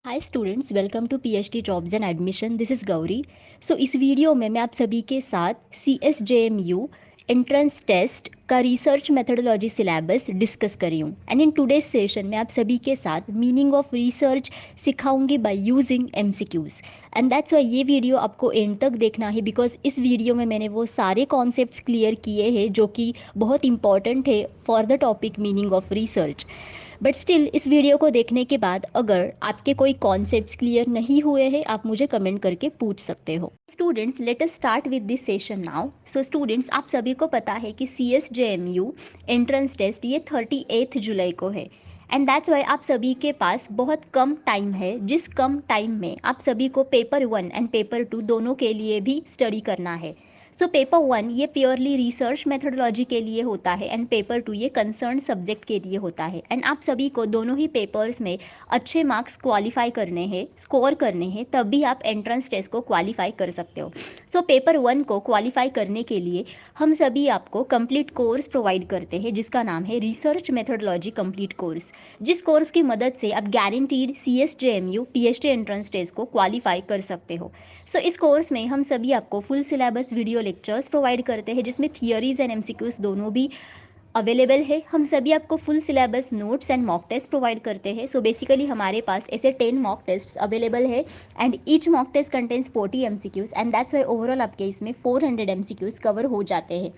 Hi students, welcome to PhD jobs and admission. This is Gauri. So इस video में मैं आप सभी के साथ CSJMU एंट्रेंस टेस्ट का रिसर्च मेथोडोलॉजी सिलेबस डिस्कस करी हूँ। एंड इन टुडेज सेशन मैं आप सभी के साथ मीनिंग ऑफ रिसर्च सिखाऊंगी by using MCQs। And that's why ये वीडियो आपको एंड तक देखना है, बिकॉज इस वीडियो में मैंने वो सारे कॉन्सेप्ट्स क्लियर किए हैं जो कि बहुत इंपॉर्टेंट है for the topic meaning of research. But still इस वीडियो को देखने के बाद अगर आपके कोई कॉन्सेप्ट्स क्लियर नहीं हुए हैं, आप मुझे कमेंट करके पूछ सकते हो। Students, let us start with this session now. So students, आप सभी को पता है कि CSJMU एंट्रेंस टेस्ट ये 38 जुलाई को है। एंड दैट्स वाई आप सभी के पास बहुत कम टाइम है, जिस कम टाइम में आप सभी को पेपर 1 एंड पेपर 2 दोनों के लिए भी स्टडी करना है। सो पेपर 1 ये प्योरली रिसर्च मेथोडोलॉजी के लिए होता है एंड पेपर 2 ये कंसर्न सब्जेक्ट के लिए होता है। एंड आप सभी को दोनों ही पेपर्स में अच्छे मार्क्स क्वालिफाई करने हैं, स्कोर करने हैं, तब भी आप एंट्रेंस टेस्ट को क्वालिफाई कर सकते हो। सो पेपर 1 को क्वालिफाई करने के लिए हम सभी आपको कंप्लीट कोर्स प्रोवाइड करते हैं जिसका नाम है रिसर्च मेथोडोलॉजी कंप्लीट कोर्स, जिस कोर्स की मदद से आप guaranteed CSJMU PhD entrance test को क्वालिफाई कर सकते हो। सो इस कोर्स में हम सभी आपको full syllabus video lectures provide करते हैं जिसमें थियोरीज एंड MCQs दोनों भी अवेलेबल है। हम सभी आपको full syllabus notes and mock test provide करते हैं। सो बेसिकली हमारे पास ऐसे 10 मॉक टेस्ट अवेलेबल है and each mock test contains 40 MCQs and that's why overall आपके इसमें 400 MCQs कवर हो जाते हैं।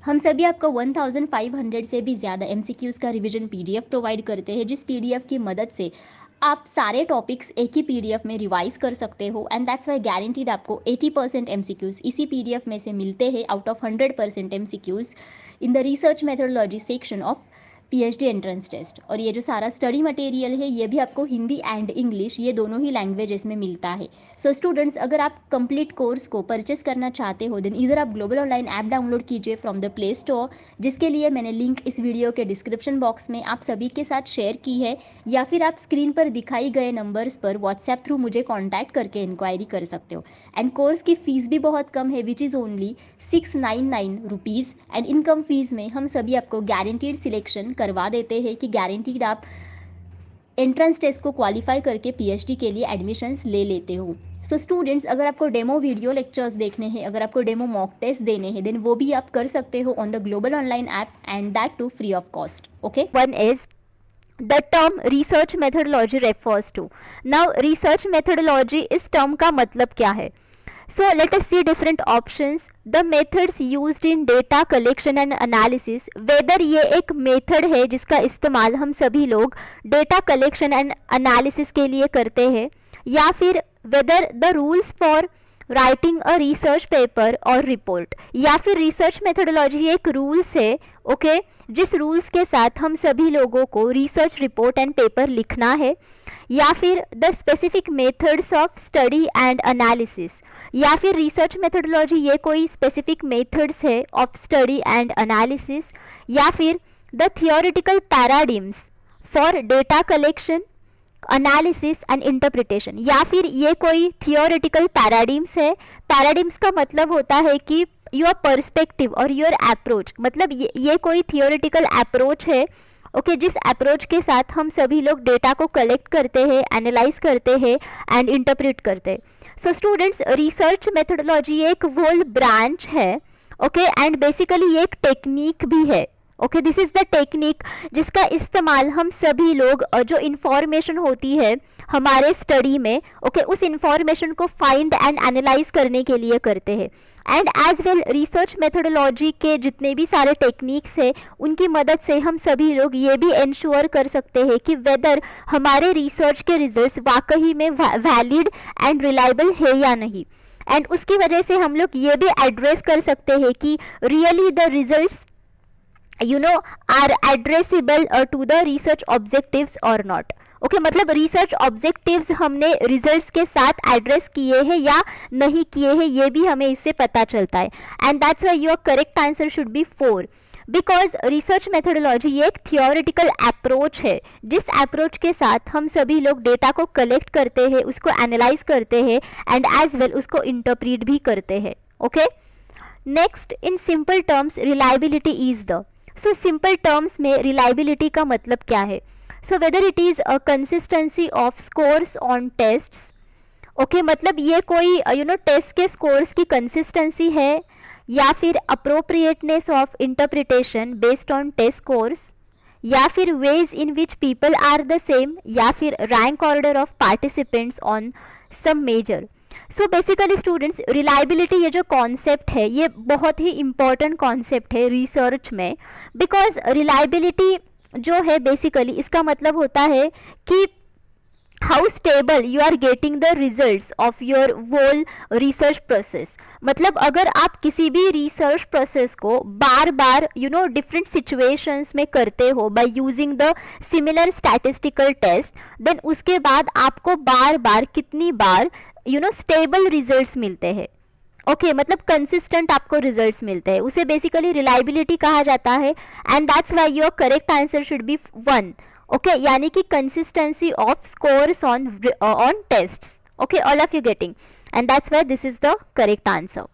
हम सभी आपको 1500 से भी ज़्यादा MCQs का रिवीजन PDF प्रोवाइड करते हैं, जिस PDF की मदद से आप सारे टॉपिक्स एक ही PDF में रिवाइज कर सकते हो। एंड दैट्स वाई गारंटीड आपको 80% MCQs इसी PDF में से मिलते हैं out of 100% MCQs in the research methodology section of PhD entrance test. और ये जो सारा स्टडी मटेरियल है ये भी आपको हिंदी एंड इंग्लिश ये दोनों ही लैंग्वेजेस में मिलता है। सो स्टूडेंट्स, अगर आप कंप्लीट कोर्स को परचेस करना चाहते हो देन इधर आप ग्लोबल ऑनलाइन ऐप डाउनलोड कीजिए फ्रॉम द प्ले स्टोर, जिसके लिए मैंने लिंक इस वीडियो के डिस्क्रिप्शन बॉक्स में आप सभी के साथ शेयर की है, या फिर आप स्क्रीन पर दिखाई गए नंबर्स पर व्हाट्सएप थ्रू मुझे कॉन्टैक्ट करके इंक्वायरी कर सकते हो। एंड कोर्स की फ़ीस भी बहुत कम है, which is only 699 rupees. And income fees में हम सभी आपको गारंटीड सिलेक्शन करवा देते हैं कि गारंटीड आप एंट्रेंस टेस्ट को क्वालिफाई करके PhD के लिए एडमिशन्स ले लेते हो। सो स्टूडेंट्स, अगर आपको डेमो वीडियो लेक्चर्स देखने हैं, अगर आपको डेमो मॉक टेस्ट देने हैं, देन वो भी आप कर सकते हो on the global online app and that too free of cost. Okay, one is the term research methodology refers to. Now research methodology इस term का मतलब क्या है? So let us see different options. The methods used in data collection and analysis. Whether ये एक method है जिसका इस्तेमाल हम सभी लोग data collection and analysis के लिए करते हैं, या फिर whether the rules for writing a research paper और रिपोर्ट, या फिर रिसर्च मेथोडोलॉजी एक रूल्स है, ओके, जिस रूल्स के साथ हम सभी लोगों को रिसर्च रिपोर्ट एंड पेपर लिखना है, या फिर the specific methods of study and analysis, या फिर रिसर्च मेथोडोलॉजी ये कोई स्पेसिफिक मेथड्स है ऑफ स्टडी एंड एनालिसिस, या फिर the theoretical paradigms for data collection analysis and interpretation, या फिर ये कोई थियोरेटिकल पैराडिम्स है। पैराडिम्स का मतलब होता है कि योर पर्सपेक्टिव और योर अप्रोच, मतलब ये कोई थियोरेटिकल अप्रोच है, ओके, जिस अप्रोच के साथ हम सभी लोग डेटा को कलेक्ट करते हैं, एनालाइज करते हैं एंड इंटरप्रेट करते हैं। सो स्टूडेंट्स, रिसर्च मेथोडोलॉजी एक होल ब्रांच है, ओके, एंड बेसिकली ये एक टेक्निक भी है, okay, this is the technique जिसका इस्तेमाल हम सभी लोग जो इंफॉर्मेशन होती है हमारे स्टडी में, ओके, उस इंफॉर्मेशन को फाइंड एंड एनालाइज करने के लिए करते हैं। And as well research methodology के जितने भी सारे टेक्निक्स हैं उनकी मदद से हम सभी लोग ये भी इंश्योर कर सकते हैं कि वेदर हमारे रिसर्च के रिजल्ट्स वाकई में वैलिड एंड रिलायबल है या नहीं। एंड उसकी वजह से हम लोग ये भी एड्रेस कर सकते हैं कि really the results are addressable to the research objectives or not. Okay, मतलब रिसर्च ऑब्जेक्टिव्स हमने रिजल्ट्स के साथ एड्रेस किए हैं या नहीं किए हैं, ये भी हमें इससे पता चलता है। And that's why your correct answer should be 4, because research methodology ये एक थियोरेटिकल अप्रोच है जिस अप्रोच के साथ हम सभी लोग डेटा को कलेक्ट करते हैं, उसको एनालाइज करते हैं एंड एज वेल उसको इंटरप्रीट भी करते हैं। Okay, next, in simple terms reliability is the. So simple terms में रिलायबिलिटी का मतलब क्या है? So whether it is a consistency of scores on tests, okay मतलब ये कोई टेस्ट के स्कोर्स की कंसिस्टेंसी है, या फिर appropriateness of interpretation based on test scores, या फिर ways in which people are the same, या फिर rank order of participants on some measure. So basically students, reliability ये जो कॉन्सेप्ट है ये बहुत ही इंपॉर्टेंट कॉन्सेप्ट है रिसर्च में, बिकॉज रिलायबिलिटी जो है बेसिकली इसका मतलब होता है कि how stable you are getting the results of your whole research process. मतलब अगर आप किसी भी रिसर्च प्रोसेस को बार बार डिफरेंट सिचुएशंस में करते हो by using the similar statistical test, then उसके बाद आपको बार बार कितनी बार स्टेबल रिजल्ट्स मिलते हैं. ओके मतलब कंसिस्टेंट आपको रिजल्ट्स मिलते हैं, उसे बेसिकली रिलायबिलिटी कहा जाता है. And that's why your correct answer should be 1. Okay यानी कि consistency of scores on tests. Okay all of you getting, and that's why this is the correct answer.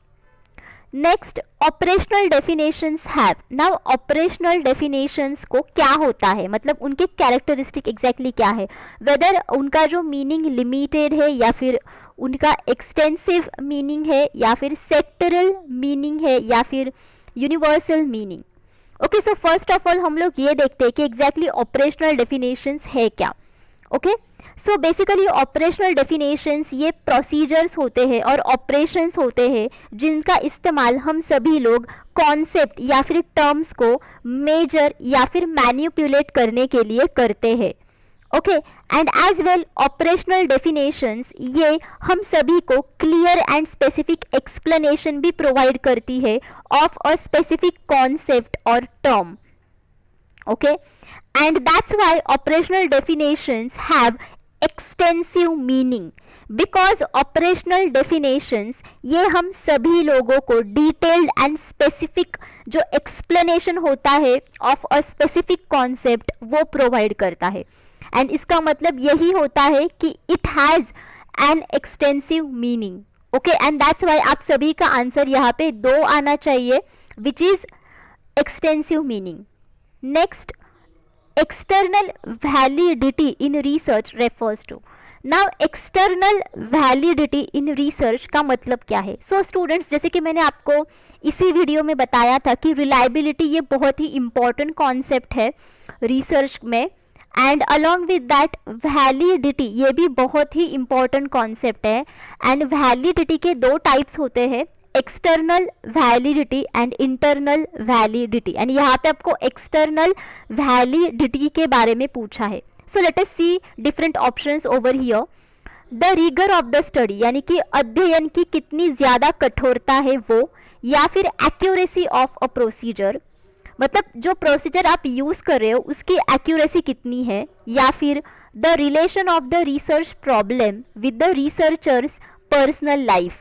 Next, operational definitions have. Now operational definitions को क्या होता है, मतलब उनके characteristic exactly क्या है, वेदर उनका जो मीनिंग लिमिटेड है या फिर उनका एक्सटेंसिव मीनिंग है, या फिर सेक्टरल मीनिंग है, या फिर universal meaning. Okay so first of all हम लोग ये देखते हैं कि एग्जैक्टली ऑपरेशनल डेफिनेशंस है क्या. Okay so basically operational definitions ये प्रोसीजर्स होते हैं और ऑपरेशंस होते हैं जिनका इस्तेमाल हम सभी लोग कॉन्सेप्ट या फिर टर्म्स को मेजर या फिर मैनिपुलेट करने के लिए करते हैं. Okay and as well operational definitions ये हम सभी को क्लियर एंड स्पेसिफिक एक्सप्लेनेशन भी प्रोवाइड करती है ऑफ अ स्पेसिफिक कॉन्सेप्ट और term. Okay and that's why operational definitions have extensive meaning, because operational definitions ये हम सभी लोगों को डिटेल्ड एंड स्पेसिफिक जो एक्सप्लेनेशन होता है ऑफ अ स्पेसिफिक कॉन्सेप्ट वो प्रोवाइड करता है. एंड इसका मतलब यही होता है कि it has an extensive meaning. Okay and that's why आप सभी का आंसर यहाँ पे 2 आना चाहिए, which is extensive meaning. Next, external validity in research refers to. Now external validity in research का मतलब क्या है. सो स्टूडेंट्स, जैसे कि मैंने आपको इसी वीडियो में बताया था कि रिलायबिलिटी ये बहुत ही इंपॉर्टेंट कॉन्सेप्ट है रिसर्च में, and along with that validity ये भी बहुत ही इंपॉर्टेंट कॉन्सेप्ट है. एंड वैलिडिटी के 2 टाइप्स होते हैं, external validity and internal validity. And यहाँ पे आपको एक्सटर्नल वैलिडिटी के बारे में पूछा है. So let us see different options over here. The rigor of the study यानी कि अध्ययन की कितनी ज्यादा कठोरता है वो, या फिर एक्यूरेसी ऑफ अ प्रोसीजर मतलब जो प्रोसीजर आप यूज कर रहे हो उसकी एक्यूरेसी कितनी है, या फिर the relation of the research problem with the researchers personal life,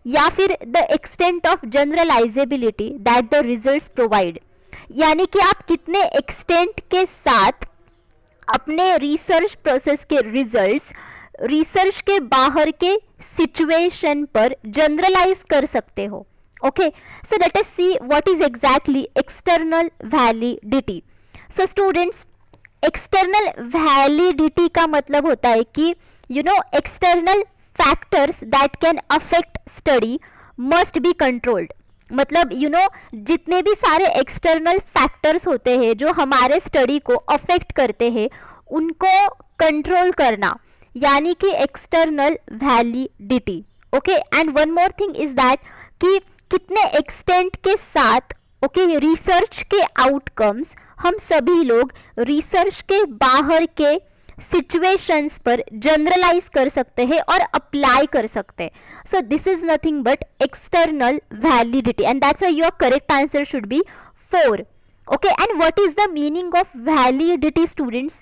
या फिर the extent of generalisability that the results provide. यानी कि आप कितने एक्सटेंट के साथ अपने रिसर्च प्रोसेस के रिजल्ट्स रिसर्च के बाहर के सिचुएशन पर जनरलाइज कर सकते हो. Okay, so let us see what is exactly external validity. So students, external validity का मतलब होता है कि external factors that can affect study must be controlled. मतलब जितने भी सारे एक्सटर्नल फैक्टर्स होते हैं जो हमारे स्टडी को अफेक्ट करते हैं उनको कंट्रोल करना, यानी कि external validity. Okay and one more thing is that कि कितने एक्सटेंट के साथ रिसर्च के आउटकम्स हम सभी लोग रिसर्च के बाहर के सिचुएशंस पर जनरलाइज कर सकते हैं और अप्लाई कर सकते हैं. सो this is nothing but external validity, and that's why your correct answer should be 4. Okay and what is the meaning of validity students?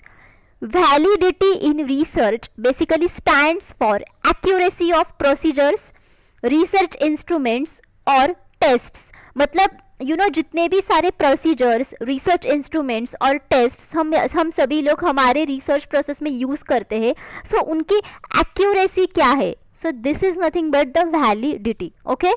Validity in research basically stands for accuracy of procedures, research instruments और tests. मतलब जितने भी सारे procedures, research instruments और tests हम सभी लोग हमारे रिसर्च प्रोसेस में यूज करते हैं, सो उनकी एक्यूरेसी क्या है. सो this is nothing but the validity. Okay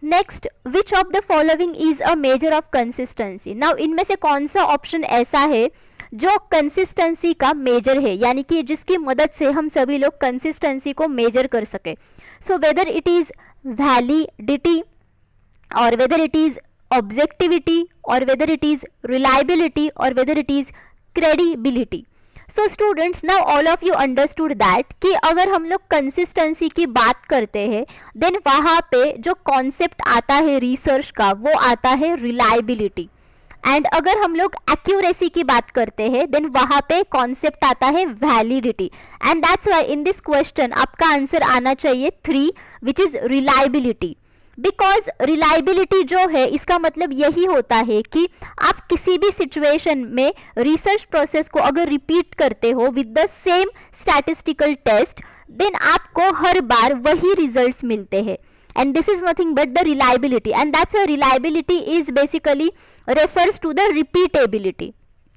next, which of the following is a measure of consistency. Now इनमें से कौन सा ऑप्शन ऐसा है जो कंसिस्टेंसी का मेजर है, यानी कि जिसकी मदद से हम सभी लोग कंसिस्टेंसी को मेजर कर सके. सो वेदर इट इज वैलिडिटी और वेदर इट इज ऑब्जेक्टिविटी और वेदर इट इज रिलायबिलिटी और weather it is credibility. So students, now all of you understood that कि अगर हम लोग कंसिस्टेंसी की बात करते हैं देन वहाँ पे जो कॉन्सेप्ट आता है रिसर्च का वो आता है रिलायबिलिटी. एंड अगर हम लोग एक्यूरेसी की बात करते हैं देन वहाँ पे कॉन्सेप्ट आता है validity. And that's why in this question आपका आंसर आना चाहिए 3 which is reliability. Because reliability जो है इसका मतलब यही होता है कि आप किसी भी सिचुएशन में रिसर्च प्रोसेस को अगर रिपीट करते हो with the same statistical test then आपको हर बार वही रिजल्ट्स मिलते हैं. And this is nothing but the reliability. And that's why reliability is basically refers to the repeatability.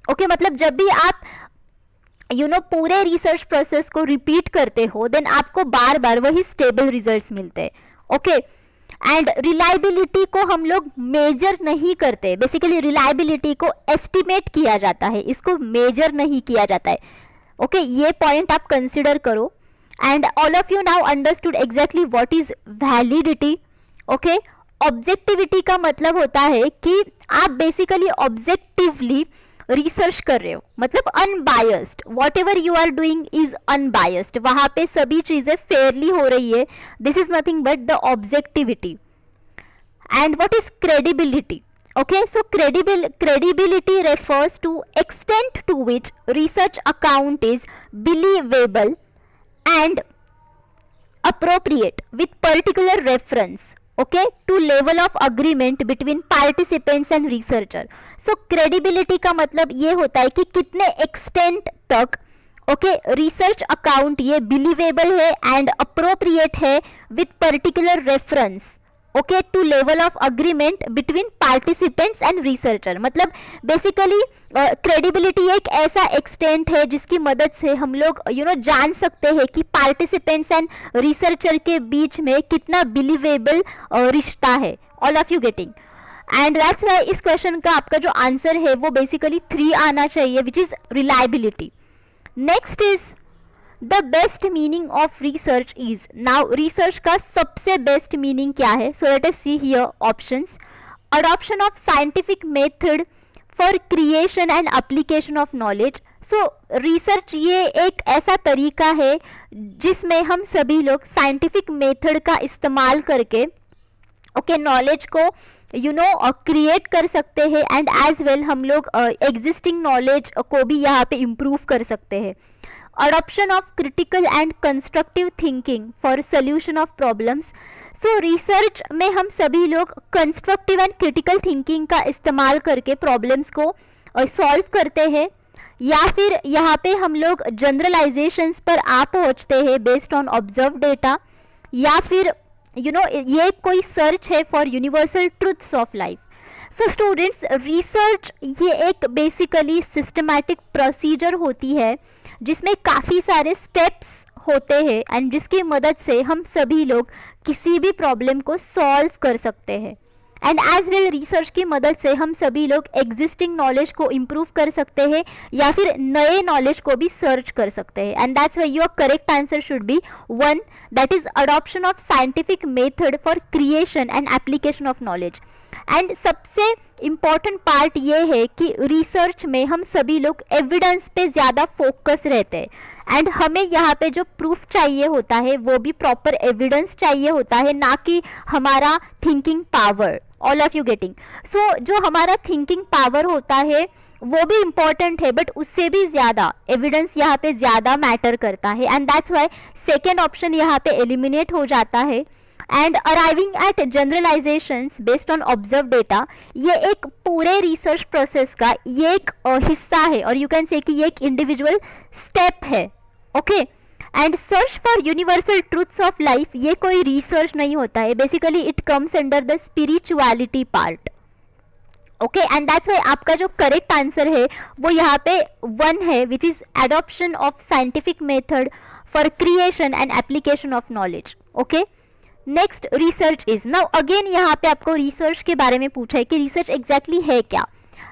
Okay, मतलब जब भी आप पूरे रिसर्च प्रोसेस को रिपीट करते हो देन आपको बार बार वही स्टेबल रिजल्ट्स मिलते हैं. ओके, एंड रिलायबिलिटी को हम लोग मेजर नहीं करते. बेसिकली रिलायबिलिटी को एस्टिमेट किया जाता है, इसको मेजर नहीं किया जाता है. ओके, ये पॉइंट आप कंसिडर करो. And all of you now understood exactly what is validity. Okay, objectivity का मतलब होता है कि आप बेसिकली ऑब्जेक्टिवली रिसर्च कर रहे हो, मतलब unbiased. Whatever you are doing is unbiased, वहां पे सभी चीजें फेयरली हो रही है. This is nothing but the objectivity. And what is credibility? Okay, so credibility refers to extent to which research account is believable and appropriate with particular reference, okay, to level of agreement between participants and researcher. So credibility का मतलब ये होता है कि कितने extent तक research account ये believable है एंड अप्रोप्रिएट है with particular reference to level of agreement between participants and researcher. मतलब बेसिकली क्रेडिबिलिटी एक ऐसा एक्सटेंट है जिसकी मदद से हम लोग जान सकते हैं कि पार्टिसिपेंट्स एंड रिसर्चर के बीच में कितना बिलीवेबल रिश्ता है. All of you getting? And that's why इस क्वेश्चन का आपका जो आंसर है वो बेसिकली 3 आना चाहिए which is reliability. Next is the best meaning of research is. Now research का सबसे बेस्ट मीनिंग क्या है? So let us see here options. Adoption of scientific method for creation and application of knowledge. So research ये एक ऐसा तरीका है जिसमें हम सभी लोग साइंटिफिक मेथड का इस्तेमाल करके नॉलेज को क्रिएट कर सकते हैं एंड एज वेल हम लोग एग्जिस्टिंग नॉलेज को भी यहाँ पे इम्प्रूव कर सकते हैं. Adoption of critical and constructive thinking for solution of problems. So research में हम सभी लोग constructive and critical thinking का इस्तेमाल करके problems को solve करते हैं या फिर यहाँ पे हम लोग generalizations पर आ पहुँचते हैं based on observed data या फिर ये कोई search है for universal truths of life. So students, research ये एक basically systematic procedure होती है जिसमें काफ़ी सारे स्टेप्स होते हैं एंड जिसकी मदद से हम सभी लोग किसी भी प्रॉब्लम को सॉल्व कर सकते हैं. एंड एज वेल रिसर्च की मदद से हम सभी लोग एग्जिस्टिंग नॉलेज को इम्प्रूव कर सकते हैं या फिर नए नॉलेज को भी सर्च कर सकते हैं. And that's why your correct answer should be 1, that is adoption of scientific method for creation and application of knowledge. And सबसे इम्पॉर्टेंट पार्ट ये है कि रिसर्च में हम सभी लोग एविडेंस पे ज़्यादा फोकस रहते हैं एंड हमें यहाँ पे जो प्रूफ चाहिए होता है वो भी प्रॉपर एविडेंस चाहिए होता है, ना कि हमारा thinking power. All of you getting? So जो हमारा थिंकिंग पावर होता है वो भी इम्पॉर्टेंट है बट उससे भी ज़्यादा एविडेंस यहाँ पे ज़्यादा मैटर करता है and that's Y second option यहाँ पे एलिमिनेट हो जाता है. And arriving at generalisations based on observe data, ये एक पूरे रिसर्च प्रोसेस का ये एक हिस्सा है और यू कैन से कि ये एक इंडिविजुअल स्टेप है. Okay, and search for universal truths of life ये कोई रिसर्च नहीं होता है. Basically it comes under the spirituality part. Okay, and that's Y आपका जो करेक्ट आंसर है वो यहाँ पे 1 है which is adoption of scientific method for creation and application of knowledge. Okay, next research is. Now again यहाँ पे आपको रिसर्च के बारे में पूछा है कि रिसर्च एग्जैक्टली है क्या.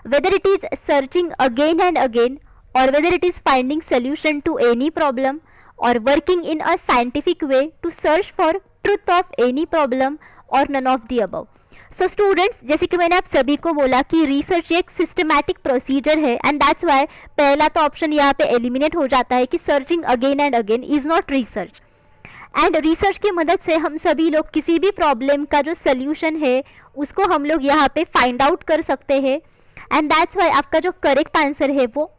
Weather it is searching again and again or whether it is finding solution to any problem or working in a scientific way to search for truth of any problem or none of the above. So students, जैसे कि मैंने आप सभी को बोला कि research एक systematic procedure है एंड दैट्स वाई पहला तो ऑप्शन यहाँ पे एलिमिनेट हो जाता है कि searching again and again is not research. And research की मदद से हम सभी लोग किसी भी प्रॉब्लम का जो सोल्यूशन है उसको हम लोग यहाँ पे फाइंड आउट कर सकते हैं एंड दैट्स वाई आपका जो करेक्ट आंसर है वो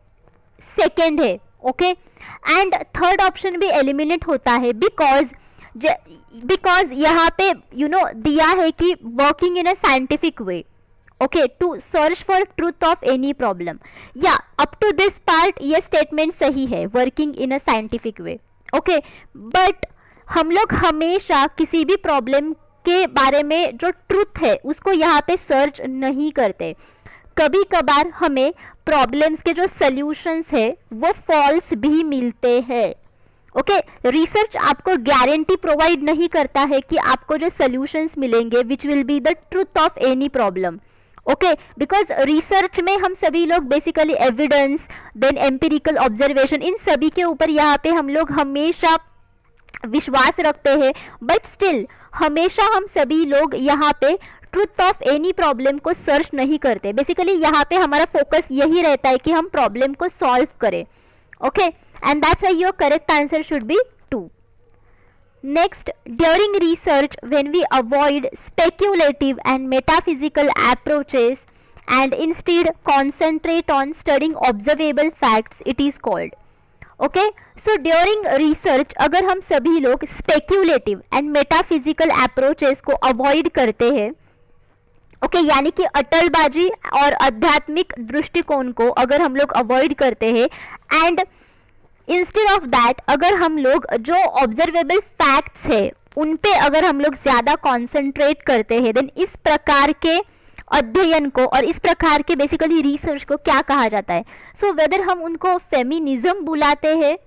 सेकेंड है. ओके, एंड थर्ड ऑप्शन भी एलिमिनेट होता है बिकॉज यहाँ पे दिया है कि working in a scientific way, okay, to search for truth of any problem. या अप टू दिस पार्ट ये स्टेटमेंट सही है, working in a scientific way. Okay, but हम लोग हमेशा किसी भी प्रॉब्लम के बारे में जो ट्रूथ है उसको यहाँ पे सर्च नहीं करते. कभी कभार हमें प्रॉब्लम्स के जो सॉल्यूशंस है वो फॉल्स भी मिलते हैं. ओके, रिसर्च आपको गारंटी प्रोवाइड नहीं करता है कि आपको जो सॉल्यूशंस मिलेंगे which will be the truth of any problem. Okay, because research में हम सभी लोग basically evidence then empirical observation इन सभी के ऊपर यहाँ पे हम लोग हमेशा विश्वास रखते हैं, बट स्टिल हमेशा हम सभी लोग यहाँ पे ट्रूथ ऑफ एनी प्रॉब्लम को सर्च नहीं करते. बेसिकली यहाँ पे हमारा फोकस यही रहता है कि हम प्रॉब्लम को सॉल्व करें. Okay, and that's why your correct answer should be 2. Next, during research when we avoid speculative and metaphysical approaches and instead concentrate on studying observable facts it is called. Okay, so during research अगर हम सभी लोग speculative and metaphysical approaches को avoid करते हैं, okay, यानी कि अटलबाजी और आध्यात्मिक दृष्टिकोण को अगर हम लोग अवॉइड करते हैं एंड इंस्टेड ऑफ दैट अगर हम लोग जो ऑब्जर्वेबल फैक्ट्स है उन पे अगर हम लोग ज़्यादा कॉन्सेंट्रेट करते हैं, देन इस प्रकार के अध्ययन को और इस प्रकार के बेसिकली रिसर्च को क्या कहा जाता है. सो वेदर हम उनको फेमिनिज्म बुलाते हैं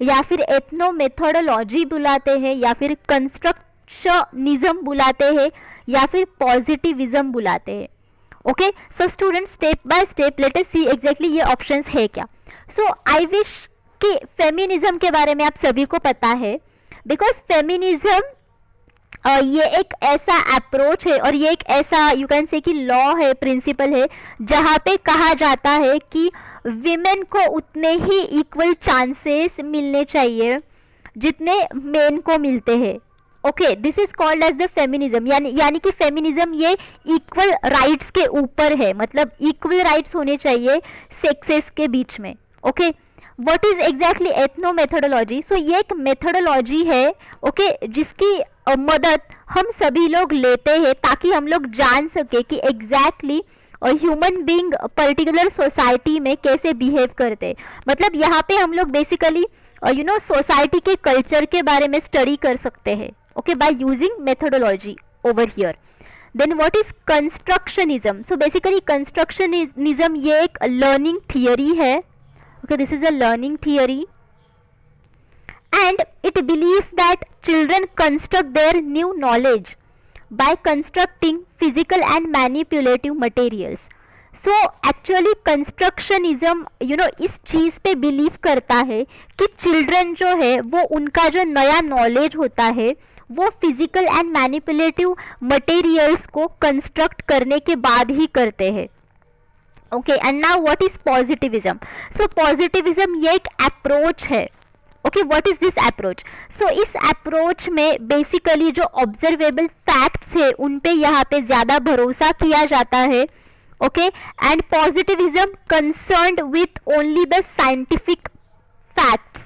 या फिर एथनोमेथोडोलॉजी बुलाते हैं या फिर कंस्ट्रक्शनिज्म बुलाते हैं या फिर पॉजिटिविज्म बुलाते हैं. Okay, so student, step by step let us see exactly ये ऑप्शंस है क्या. सो आई विश कि फेमिनिज्म के बारे में आप सभी को पता है, बिकॉज फेमिनिज्म ये एक ऐसा अप्रोच है और ये एक ऐसा यू कैन से कि लॉ है, प्रिंसिपल है, जहाँ पे कहा जाता है कि विमेन को उतने ही इक्वल चांसेस मिलने चाहिए जितने मेन को मिलते हैं. Okay, this is called as the feminism. यानी कि फेमिनिज्म ये इक्वल राइट्स के ऊपर है, मतलब इक्वल राइट्स होने चाहिए सेक्सेस के बीच में. Okay, what is exactly ethnomethodology. So ये एक मेथोडोलॉजी है, ओके, जिसकी मदद हम सभी लोग लेते हैं ताकि हम लोग जान सके कि exactly human being particular society में कैसे बिहेव करते. मतलब यहाँ पे हम लोग बेसिकली सोसाइटी के कल्चर के बारे में स्टडी कर सकते हैं, okay, by using methodology over here. Then what is constructionism. So basically constructionism ये एक लर्निंग थियरी है. Okay, this is a learning theory and it believes that children construct their new knowledge by constructing physical and manipulative materials. So actually constructionism इस चीज़ पे believe करता है कि children जो है वो उनका जो नया नॉलेज होता है वो फिजिकल एंड मैनिपुलेटिव मटेरियल्स को कंस्ट्रक्ट करने के बाद ही करते हैं. Okay, and now what is positivism. So positivism ये एक अप्रोच है. Okay, what is this approach. So इस अप्रोच में बेसिकली जो ऑब्जर्वेबल फैक्ट्स है उन पे यहाँ पे ज़्यादा भरोसा किया जाता है. Okay, and positivism concerned with only the scientific facts.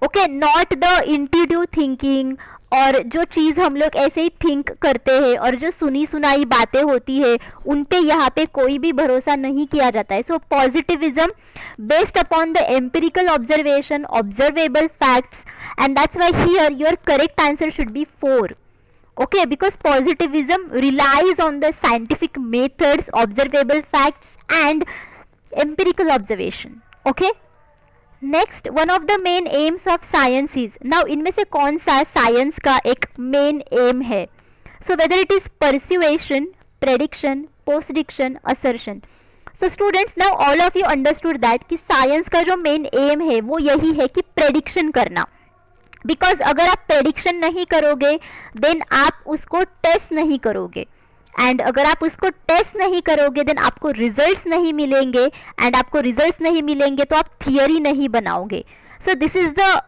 Okay, not the intuitive thinking, और जो चीज़ हम लोग ऐसे ही थिंक करते हैं और जो सुनी सुनाई बातें होती है उन पे यहाँ पे कोई भी भरोसा नहीं किया जाता है. So positivism based upon the empirical observation, observable facts, and that's why here your correct answer should be 4. okay, because positivism relies on the scientific methods, observable facts and empirical observation. Okay, next, one of the main aims of science is. Now इनमें से कौन सा science का एक main aim है. So whether it is persuasion, prediction, postdiction, assertion. So students, now all of you understood that कि science का जो मेन एम है वो यही है कि प्रेडिक्शन करना, बिकॉज अगर आप प्रेडिक्शन नहीं करोगे देन आप उसको टेस्ट नहीं करोगे, एंड अगर आप उसको टेस्ट नहीं करोगे देन आपको रिजल्ट्स नहीं मिलेंगे, एंड आपको रिजल्ट्स नहीं मिलेंगे तो आप थियरी नहीं बनाओगे. So this is the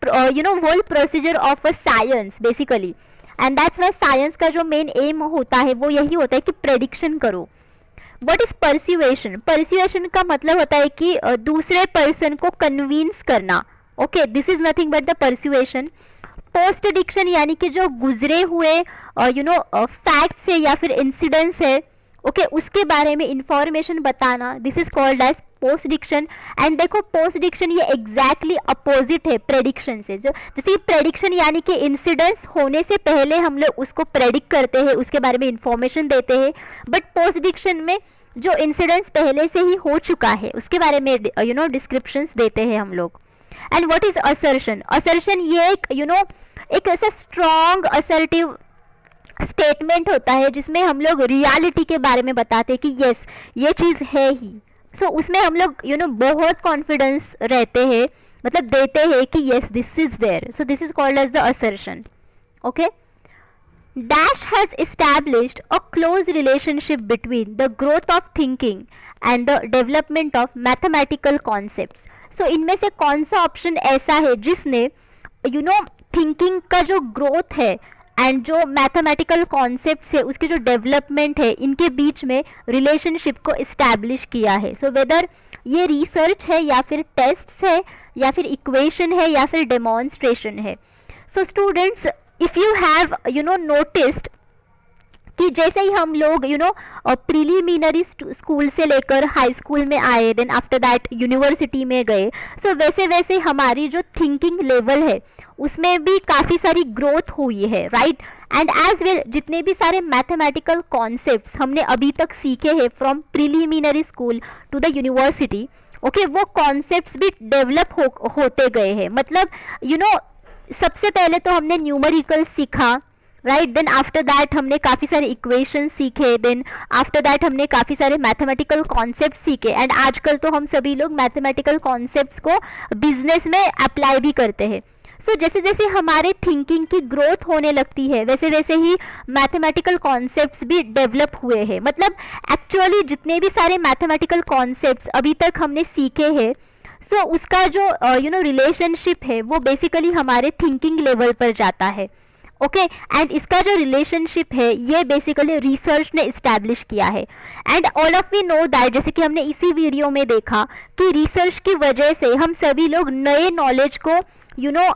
whole procedure of a science basically, and that's why science का जो मेन एम होता है वो यही होता है कि प्रेडिक्शन करो. What is परस्यूएशन? परस्यूएशन का मतलब होता है कि दूसरे पर्सन को कन्विंस करना. Okay, this is nothing but the persuasion. Postdiction यानी कि जो गुजरे हुए फैक्ट्स है या फिर इंसिडेंट्स है, ओके, उसके बारे में इंफॉर्मेशन बताना, this is called as post diction. And देखो, पोस्ट डिक्शन ये एग्जैक्टली अपोजिट है प्रेडिक्शन से. जो जैसे प्रेडिक्शन यानी कि इंसिडेंट्स होने से पहले हम लोग उसको प्रेडिक्ट करते हैं, उसके बारे में इंफॉर्मेशन देते हैं, बट पोस्ट डिक्शन में जो इंसिडेंट्स पहले से ही हो चुका है उसके बारे में डिस्क्रिप्शंस देते हैं हम लोग. And what is assertion? Assertion ये एक ऐसा स्ट्रॉन्ग असर्टिव स्टेटमेंट होता है जिसमें हम लोग रियलिटी के बारे में बताते हैं कि यस ये चीज़ है ही. सो उसमें हम लोग बहुत कॉन्फिडेंस रहते हैं, मतलब देते हैं कि yes this is there. So this is called as the assertion. Okay, Dash has established a close relationship between the growth of thinking and the development of mathematical concepts. So इनमें से कौन सा ऑप्शन ऐसा है जिसने thinking का जो growth है एंड जो मैथमेटिकल कॉन्सेप्ट्स है उसके जो डेवलपमेंट है इनके बीच में रिलेशनशिप को इस्टेब्लिश किया है. सो वेदर ये रिसर्च है या फिर टेस्ट्स है या फिर इक्वेशन है या फिर डेमोन्स्ट्रेशन है. So students, if you have noticed कि जैसे ही हम लोग प्रीलिमिनरी स्कूल से लेकर हाई स्कूल में आए, देन आफ्टर दैट यूनिवर्सिटी में गए, सो वैसे वैसे हमारी जो थिंकिंग लेवल है उसमें भी काफ़ी सारी ग्रोथ हुई है, राइट. एंड एज वेल जितने भी सारे मैथमेटिकल कॉन्सेप्ट्स हमने अभी तक सीखे हैं from preliminary school to the university, okay, वो कॉन्सेप्ट्स भी डेवलप होते गए हैं. मतलब सबसे पहले तो हमने न्यूमेरिकल सीखा, राइट. देन आफ्टर दैट हमने काफ़ी सारे इक्वेशन सीखे, देन आफ्टर दैट हमने काफ़ी सारे मैथमेटिकल कॉन्सेप्ट सीखे, एंड आजकल तो हम सभी लोग मैथमेटिकल कॉन्सेप्ट्स को बिजनेस में अप्लाई भी करते हैं. सो जैसे जैसे हमारे थिंकिंग की ग्रोथ होने लगती है वैसे वैसे ही मैथमेटिकल कॉन्सेप्ट्स भी डेवलप हुए हैं. मतलब एक्चुअली जितने भी सारे मैथमेटिकल कॉन्सेप्ट्स अभी तक हमने सीखे हैं, सो उसका जो रिलेशनशिप है वो बेसिकली हमारे थिंकिंग लेवल पर जाता है. ओके, एंड इसका जो रिलेशनशिप है ये बेसिकली रिसर्च ने इस्टेब्लिश किया है. And all of we know that, जैसे कि हमने इसी वीडियो में देखा कि रिसर्च की वजह से हम सभी लोग नए नॉलेज को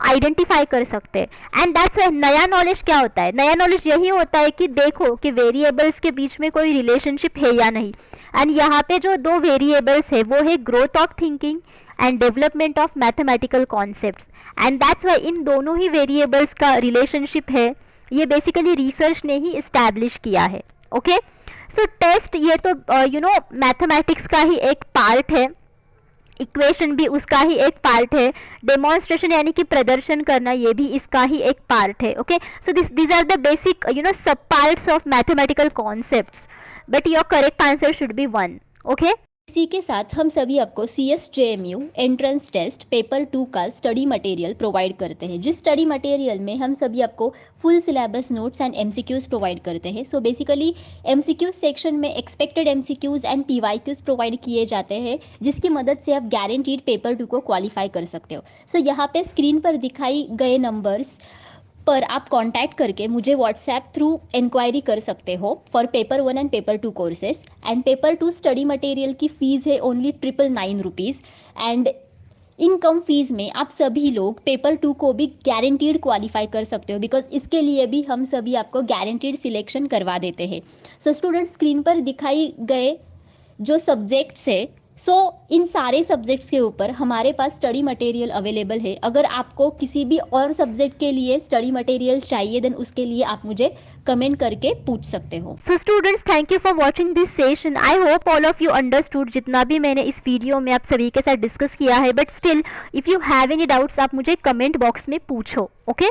आइडेंटिफाई कर सकते हैं. एंड दैट्स वाई नया नॉलेज क्या होता है? नया नॉलेज यही होता है कि देखो कि वेरिएबल्स के बीच में कोई रिलेशनशिप है या नहीं. एंड यहाँ पे जो दो वेरिएबल्स है वो है growth of thinking and development of mathematical concepts. And that's why इन दोनों ही वेरिएबल्स का रिलेशनशिप है ये बेसिकली रिसर्च ने ही इस्टेब्लिश किया है. ओके, सो टेस्ट ये तो मैथमेटिक्स का ही एक पार्ट है, इक्वेशन भी उसका ही एक पार्ट है, डेमोन्स्ट्रेशन यानी कि प्रदर्शन करना ये भी इसका ही एक पार्ट है. Okay, so these are the basic sub parts of mathematical concepts, but your correct answer should be 1. Okay, इसी के साथ हम सभी आपको CSJMU एंट्रेंस टेस्ट पेपर 2 का स्टडी मटेरियल प्रोवाइड करते हैं, जिस स्टडी मटेरियल में हम सभी आपको full syllabus notes and MCQs provide करते हैं. सो बेसिकली MCQ सेक्शन में expected MCQs and PYQs provide किए जाते हैं जिसकी मदद से आप गारंटीड पेपर 2 को क्वालिफाई कर सकते हो. सो यहाँ पे स्क्रीन पर दिखाई गए नंबर्स पर आप कांटेक्ट करके मुझे व्हाट्सएप थ्रू इंक्वायरी कर सकते हो for paper 1 and paper 2 courses. And paper 2 study material की फ़ीस है only 999 rupees. And in come fees में आप सभी लोग पेपर 2 को भी गारंटीड क्वालिफाई कर सकते हो, बिकॉज इसके लिए भी हम सभी आपको गारंटीड सिलेक्शन करवा देते हैं. सो स्टूडेंट, स्क्रीन पर दिखाई गए जो सब्जेक्ट्स है, सो इन सारे सब्जेक्ट्स के ऊपर हमारे पास स्टडी मटेरियल अवेलेबल है. अगर आपको किसी भी और सब्जेक्ट के लिए स्टडी मटेरियल चाहिए देन उसके लिए आप मुझे कमेंट करके पूछ सकते हो. So students, thank you for watching this session. I hope all of you understood जितना भी मैंने इस वीडियो में आप सभी के साथ डिस्कस किया है, but still if you have any doubts आप मुझे कमेंट बॉक्स में पूछो. ओके